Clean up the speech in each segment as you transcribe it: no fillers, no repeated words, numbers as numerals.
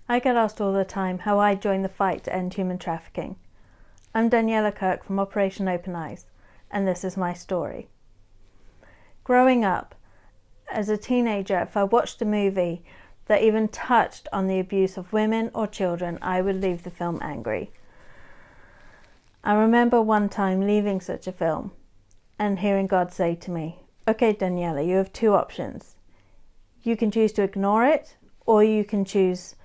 I get asked all the time how I joined the fight to end human trafficking. I'm Daniella Kirk from Operation Open Eyes, and this is my story. Growing up, as a teenager, if I watched a movie that even touched on the abuse of women or children, I would leave the film angry. I remember one time leaving such a film and hearing God say to me, "Okay, Daniella, you have two options. You can choose to ignore it, or you can choose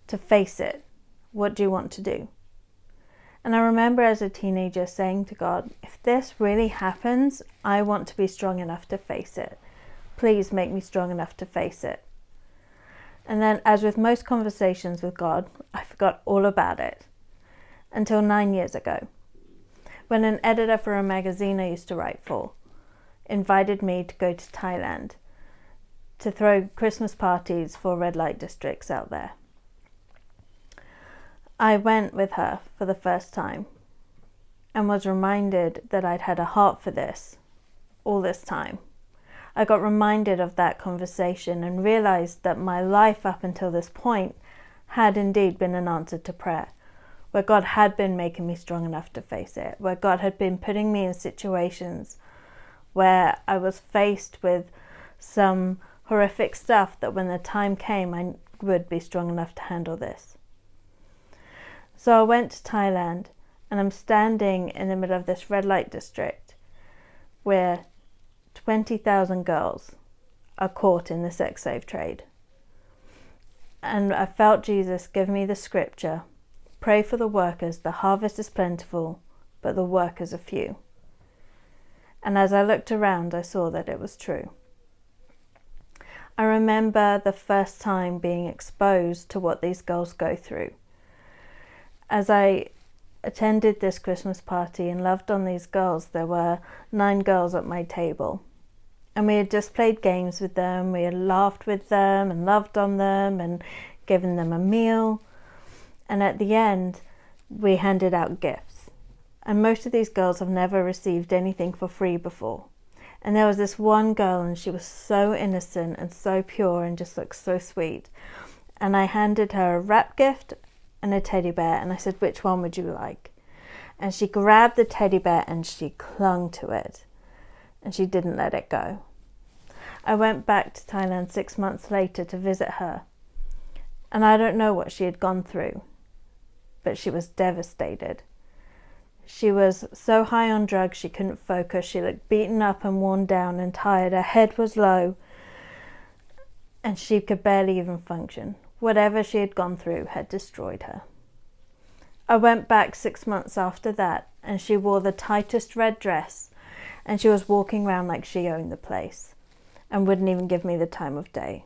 to face it. What do you want to do?" And I remember as a teenager saying to God, if this really happens, I want to be strong enough to face it. Please make me strong enough to face it. And then, as with most conversations with God, I forgot all about it until 9 years ago, when an editor for a magazine I used to write for invited me to go to Thailand to throw Christmas parties for red light districts out there. I went with her for the first time and was reminded that I'd had a heart for this all this time. I got reminded of that conversation and realized that my life up until this point had indeed been an answer to prayer, where God had been making me strong enough to face it, where God had been putting me in situations where I was faced with some horrific stuff that when the time came, I would be strong enough to handle this. So I went to Thailand, and I'm standing in the middle of this red light district where 20,000 girls are caught in the sex slave trade. And I felt Jesus give me the scripture, "Pray for the workers, the harvest is plentiful, but the workers are few." And as I looked around, I saw that it was true. I remember the first time being exposed to what these girls go through. As I attended this Christmas party and loved on these girls, there were 9 girls at my table. And we had just played games with them, we had laughed with them and loved on them and given them a meal. And at the end, we handed out gifts. And most of these girls have never received anything for free before. And there was this one girl, and she was so innocent and so pure and just looked so sweet. And I handed her a wrap gift and a teddy bear, and I said, "Which one would you like?" And she grabbed the teddy bear and she clung to it, and she didn't let it go. I went back to Thailand 6 months later to visit her, and I don't know what she had gone through, but she was devastated. She was so high on drugs she couldn't focus. She looked beaten up and worn down and tired. Her head was low, and she could barely even function. Whatever she had gone through had destroyed her. I went back 6 months after that, and she wore the tightest red dress, and she was walking around like she owned the place and wouldn't even give me the time of day.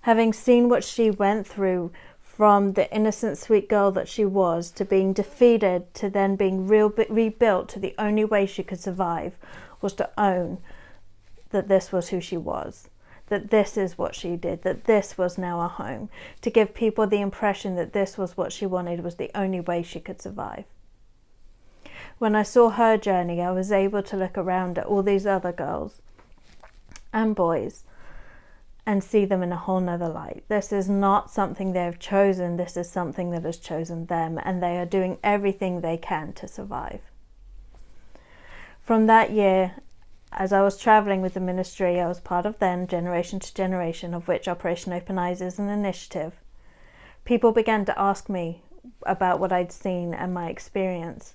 Having seen what she went through, from the innocent sweet girl that she was to being defeated to then being rebuilt, to the only way she could survive was to own that this was who she was, that this is what she did, that this was now a home, to give people the impression that this was what she wanted, was the only way she could survive. When I saw her journey, I was able to look around at all these other girls and boys and see them in a whole nother light. This is not something they've chosen, this is something that has chosen them, and they are doing everything they can to survive. From that year, as I was traveling with the ministry I was part of then, Generation to Generation, of which Operation Open Eyes is an initiative, people began to ask me about what I'd seen and my experience.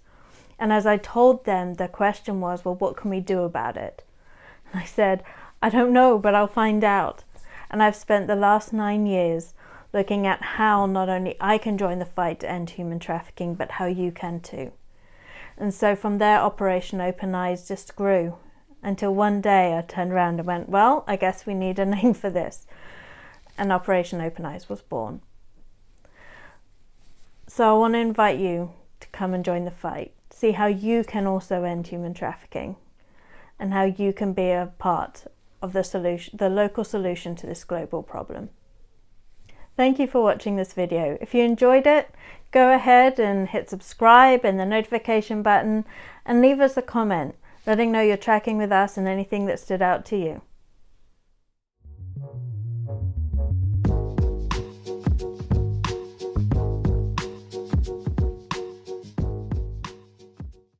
And as I told them, the question was, well, what can we do about it? And I said, I don't know, but I'll find out. And I've spent the last 9 years looking at how not only I can join the fight to end human trafficking, but how you can too. And so from there, Operation Open Eyes just grew, until one day I turned around and went, well, I guess we need a name for this. And Operation Open Eyes was born. So I want to invite you to come and join the fight. See how you can also end human trafficking and how you can be a part of the solution, the local solution to this global problem. Thank you for watching this video. If you enjoyed it, go ahead and hit subscribe and the notification button and leave us a comment letting know you're tracking with us and anything that stood out to you.